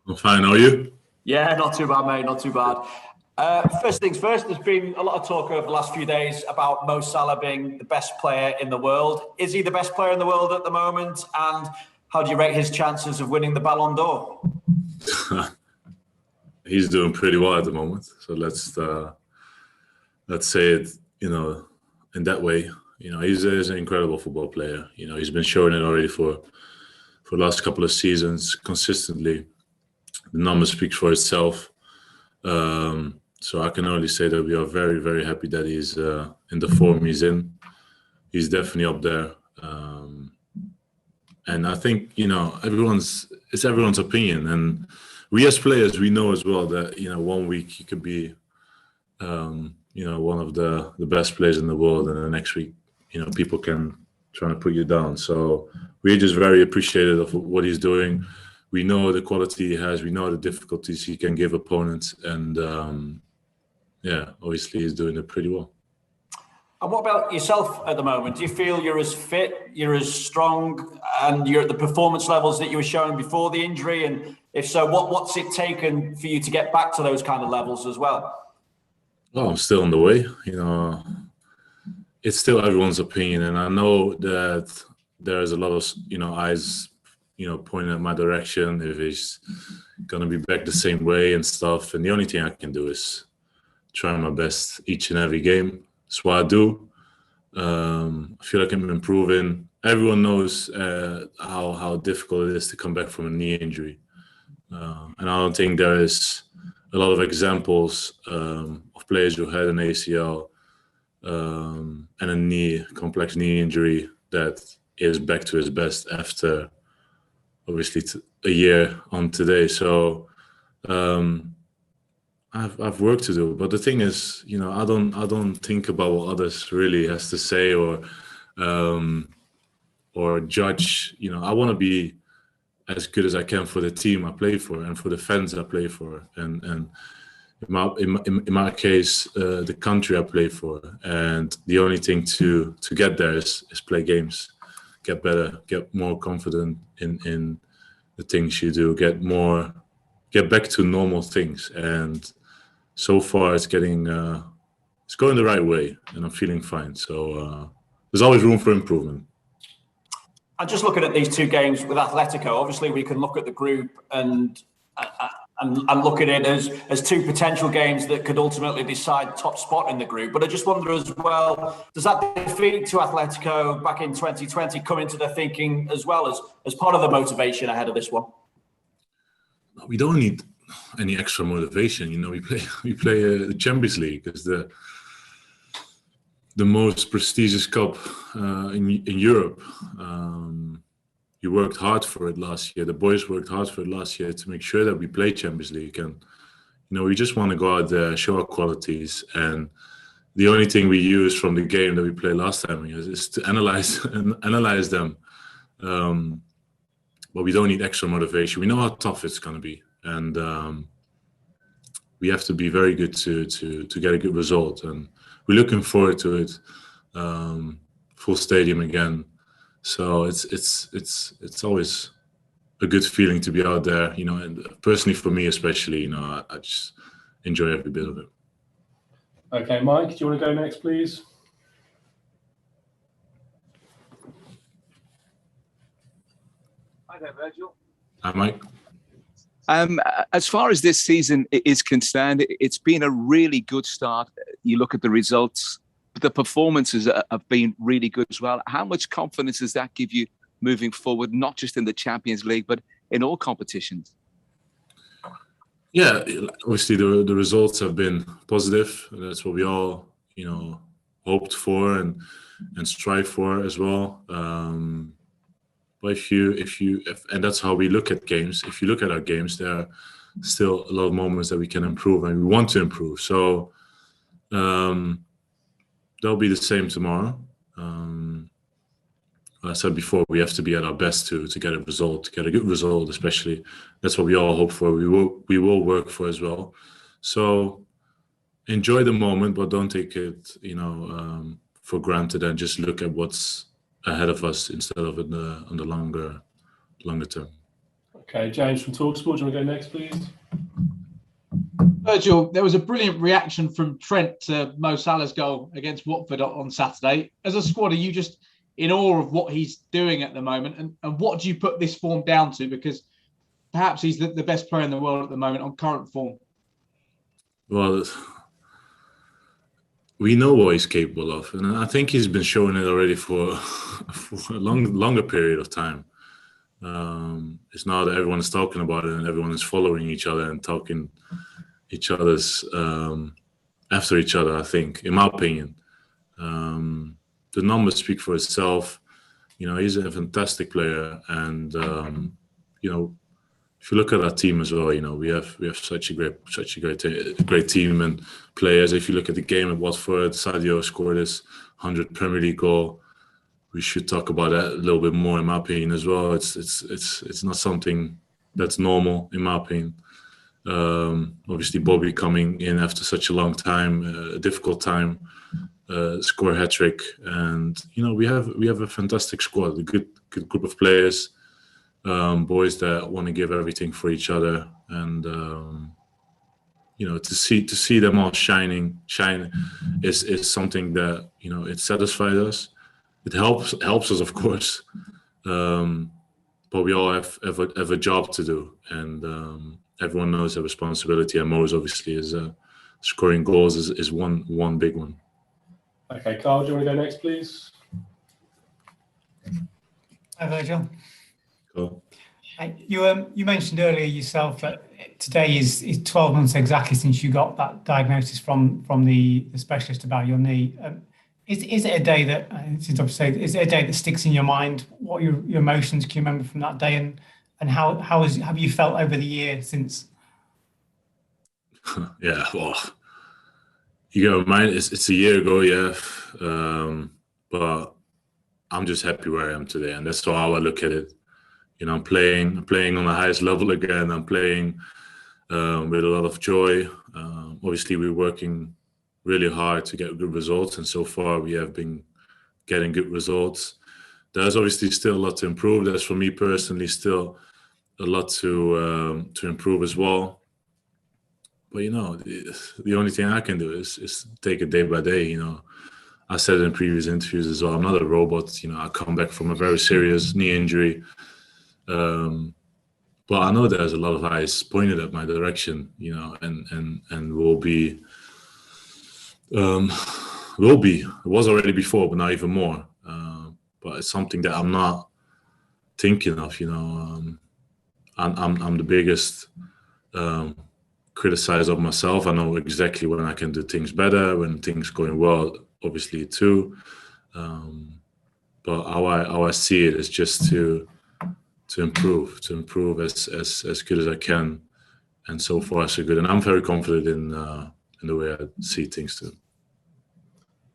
I'm fine. How are you? Yeah, not too bad, mate. Not too bad. First things first, there's been a lot of talk over the last few days about Mo Salah being the best player in the world. Is he the best player in the world at the moment? And how do you rate his chances of winning the Ballon d'Or? He's doing pretty well at the moment. So let's say it, in that way. He's an incredible football player. He's been showing it already for the last couple of seasons consistently. The numbers speak for itself. So I can only say that we are very, very happy that he's in the form he's in. He's definitely up there. And I think, it's everyone's opinion. And we as players, we know as well that, 1 week he could be, one of the best players in the world. And the next week, people can try to put you down. So we're just very appreciative of what he's doing. We know the quality he has. We know the difficulties he can give opponents. And, obviously he's doing it pretty well. And what about yourself at the moment? Do you feel you're as fit, you're as strong, and you're at the performance levels that you were showing before the injury? And if so, what's it taken for you to get back to those kind of levels as well? Well, I'm still on the way. It's still everyone's opinion. And I know that there's a lot of, eyes pointing at my direction if he's going to be back the same way and stuff. And the only thing I can do is try my best each and every game. That's what I do. I feel like I'm improving. Everyone knows how difficult it is to come back from a knee injury. And I don't think there is a lot of examples of players who had an ACL and a complex knee injury that is back to his best after obviously a year on today. So I've work to do, but the thing is, I don't think about what others really has to say or judge. I want to be as good as I can for the team I play for and for the fans I play for, and in my case, the country I play for. And the only thing to get there is play games, get better, get more confident in the things you do, get back to normal things. And so far, it's going the right way, and I'm feeling fine. So there's always room for improvement. And just looking at these two games with Atletico, obviously we can look at the group and look at it as two potential games that could ultimately decide top spot in the group. But I just wonder as well, does that defeat to Atletico back in 2020 come into the thinking as well as part of the motivation ahead of this one? We don't need any extra motivation. We play the Champions League. It's the most prestigious cup in Europe. We worked hard for it last year. The boys worked hard for it last year to make sure that we play Champions League. And we just want to go out there, show our qualities. And the only thing we use from the game that we played last time is to analyze them. But we don't need extra motivation. We know how tough it's going to be. And we have to be very good to get a good result. And we're looking forward to it. Full stadium again. So it's always a good feeling to be out there. And personally for me especially, I just enjoy every bit of it. Okay, Mike, do you want to go next, please? Hi there, Virgil. Hi, Mike. As far as this season is concerned, it's been a really good start. You look at the results, but the performances have been really good as well. How much confidence does that give you moving forward, not just in the Champions League, but in all competitions? Yeah, obviously the results have been positive. That's what we all, hoped for and strive for as well. But and that's how we look at games. If you look at our games, there are still a lot of moments that we can improve and we want to improve. So that'll be the same tomorrow. I said before, we have to be at our best to get a result, to get a good result, especially. That's what we all hope for. We will work for as well. So enjoy the moment, but don't take it, for granted, and just look at what's ahead of us instead of on the longer term. Okay, James from Talksport, do you want to go next, please? Virgil, there was a brilliant reaction from Trent to Mo Salah's goal against Watford on Saturday. As a squad, are you just in awe of what he's doing at the moment? And what do you put this form down to? Because perhaps he's the best player in the world at the moment on current form. Well, we know what he's capable of, and I think he's been showing it already for a longer period of time. It's now that everyone is talking about it and everyone is following each other and talking each other's after each other. I think, in my opinion, the numbers speak for itself. He's a fantastic player, and if you look at our team as well, we have such a great team and players. If you look at the game at Watford, Sadio scored his 100th Premier League goal. We should talk about that a little bit more, in my opinion, as well. It's not something that's normal, in my opinion. Obviously, Bobby coming in after such a long time, a difficult time, score a hat-trick, and we have a fantastic squad, a good group of players. Boys that want to give everything for each other, and to see them all shine is something that it satisfies us. It helps us, of course, but we all have a job to do, and everyone knows their responsibility. And Mo's obviously is scoring goals is one big one. Okay, Carl, do you want to go next, please? Hi, Virgil. Cool. You mentioned earlier yourself that today is 12 months exactly since you got that diagnosis from the specialist about your knee. Is it a day that, is it a day that sticks in your mind? What your emotions can you remember from that day, and how have you felt over the year since? Yeah, well, you got to remind it's a year ago, yeah, but I'm just happy where I am today, and that's how I look at it. I'm playing on the highest level again. I'm playing with a lot of joy. Obviously, we're working really hard to get good results, and so far we have been getting good results. There's obviously still a lot to improve. There's, for me personally, still a lot to improve as well. But the only thing I can do is take it day by day. I said it in previous interviews as well. I'm not a robot. I come back from a very serious knee injury. But I know there's a lot of eyes pointed at my direction, and will be. It was already before, but now even more. But it's something that I'm not thinking of. I'm the biggest criticizer of myself. I know exactly when I can do things better, when things going well, obviously too. But how I see it is just to improve as good as I can, and so far so good. And I'm very confident in the way I see things too.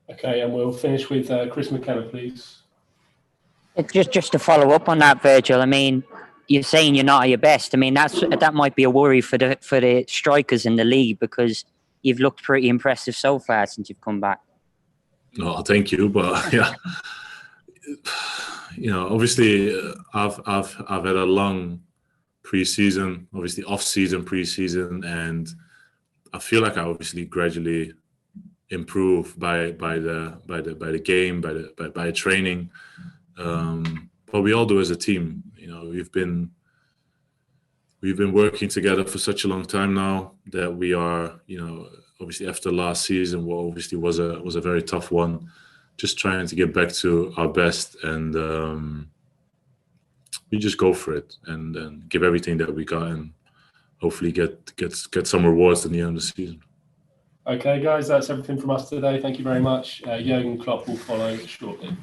Okay, and we'll finish with Chris McKenna, please. Just to follow up on that, Virgil. I mean, you're saying you're not at your best. I mean, that might be a worry for the strikers in the league, because you've looked pretty impressive so far since you've come back. No, thank you, but yeah. Obviously, I've had a long pre-season, obviously off-season, pre-season, and I feel like I obviously gradually improve by the game, by training. But we all do as a team. We've been working together for such a long time now that we are, obviously after last season, what obviously was a very tough one. Just trying to get back to our best, and we just go for it and give everything that we got, and hopefully get some rewards at the end of the season. Okay, guys, that's everything from us today. Thank you very much. Jurgen Klopp will follow shortly.